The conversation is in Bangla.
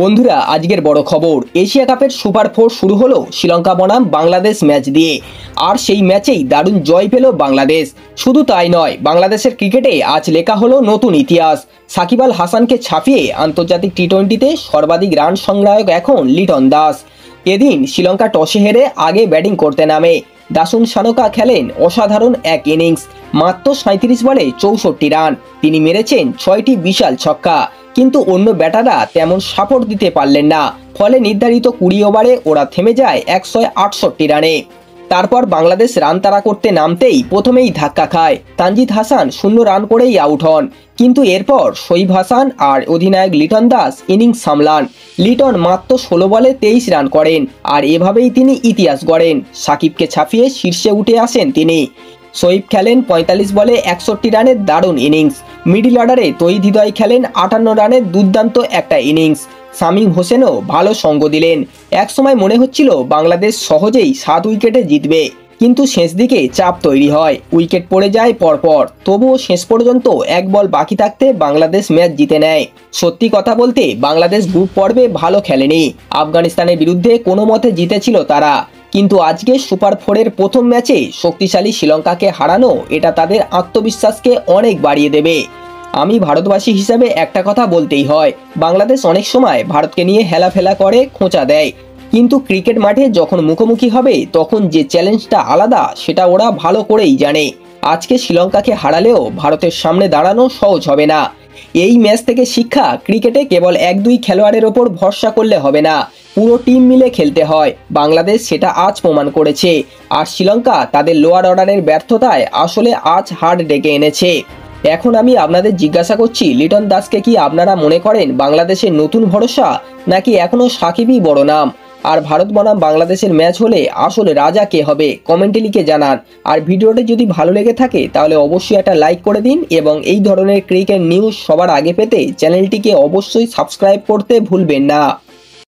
বন্ধুরা আজকের বড় খবর, এশিয়া কাপের সুপার 4 শুরু হলো শ্রীলঙ্কা বনাম বাংলাদেশ ম্যাচ দিয়ে। আর সেই ম্যাচেই দারুণ জয় পেল বাংলাদেশ। শুধু তাই নয়, বাংলাদেশের ক্রিকেটে আজ লেখা হলো নতুন ইতিহাস। সাকিব আল হাসানকে ছাপিয়ে আন্তর্জাতিক টি-20তে সর্বাধিক রান সংগ্রাহক এখন লিটন দাস। এদিন শ্রীলঙ্কা টসে হেরে আগে ব্যাটিং করতে নামে। দাসুন সানোকা খেলেন অসাধারণ এক ইনিংস, মাত্র 37 বলে 64 রান। তিনি মেরেছেন 6টি বিশাল ছক্কা, কিন্তু অন্য ব্যাটাররা তেমন সাপোর্ট দিতে পারলেন না। ফলে নির্ধারিত 20 ওভারে ওরা থেমে যায় 168 রানে। তারপর বাংলাদেশ রান তাড়া করতে নামতেই প্রথমেই ধাক্কা খায়। তানজিদ হাসান 0 রান করেই আউট হন, কিন্তু এরপর শহীব হাসান আর অধিনায়ক লিটন দাস ইনিংস সামলান। লিটন মাত্র 16 বলে 23 রান করেন, আর এভাবেই তিনি ইতিহাস গড়েন। সাকিবকে ছাপিয়ে শীর্ষে উঠে আসেন তিনি। শহীব খেলেন 45 বলে 61 রানের দারুণ ইনিংস। মিডল অর্ডারে তহিদ হৃদয় খেলেন 58 রানের দুর্দান্ত একটা ইনিংস। শামীম হোসেনও ভালো সঙ্গ দিলেন। একসময় মনে হচ্ছিল বাংলাদেশ সহজেই 7 উইকেটে জিতবে, কিন্তু শেষ দিকে চাপ তৈরি হয়, উইকেট পড়ে যায় পরপর। তবুও শেষ পর্যন্ত এক বল বাকি থাকতে বাংলাদেশ ম্যাচ জিতে নেয়। সত্যি কথা বলতে বাংলাদেশ গ্রুপ পর্বে ভালো খেলেনি। আফগানিস্তানের বিরুদ্ধে কোনো মতে জিতেছিল তারা, কিন্তু আজকে সুপার 4-এর প্রথম ম্যাচে শক্তিশালী শ্রীলঙ্কাকে হারানো, এটা তাদের আত্মবিশ্বাসকে অনেক বাড়িয়ে দেবে। আমি ভারতবাসী হিসাবে একটা কথা বলতেই হয়, বাংলাদেশ অনেক সময় ভারতকে নিয়ে হেলাফেলা করে, খোঁচা দেয়, কিন্তু ক্রিকেট মাঠে যখন মুখোমুখি হবে তখন যে চ্যালেঞ্জটা আলাদা সেটা ওরা ভালো করেই জানে। আজকে শ্রীলঙ্কাকে হারালেও ভারতের সামনে দাঁড়ানো সহজ হবে না। এই ম্যাচ থেকে শিক্ষা, ক্রিকেটে কেবল 1-2 খেলোয়াড়ের ওপর ভরসা করলে হবে না, পুরো টিম মিলে খেলতে হয়। বাংলাদেশ সেটা আজ প্রমাণ করেছে, আর শ্রীলঙ্কা তাদের লোয়ার অর্ডারের ব্যর্থতায় আসলে আজ হার ডেকে এনেছে। এখন আমি আপনাদের জিজ্ঞাসা করছি, লিটন দাসকে কি আপনারা মনে করেন বাংলাদেশের নতুন ভরসা, নাকি এখনো সাকিবই বড় নাম? আর ভারত বনাম বাংলাদেশের ম্যাচ হলে আসলে রাজা কে হবে, কমেন্টে লিখে জানান। আর ভিডিওটি যদি ভালো লেগে থাকে তাহলে অবশ্যই একটা লাইক করে দিন, এবং এই ধরনের ক্রিকেট নিউজ সবার আগে পেতে চ্যানেলটিকে অবশ্যই সাবস্ক্রাইব করতে ভুলবেন না।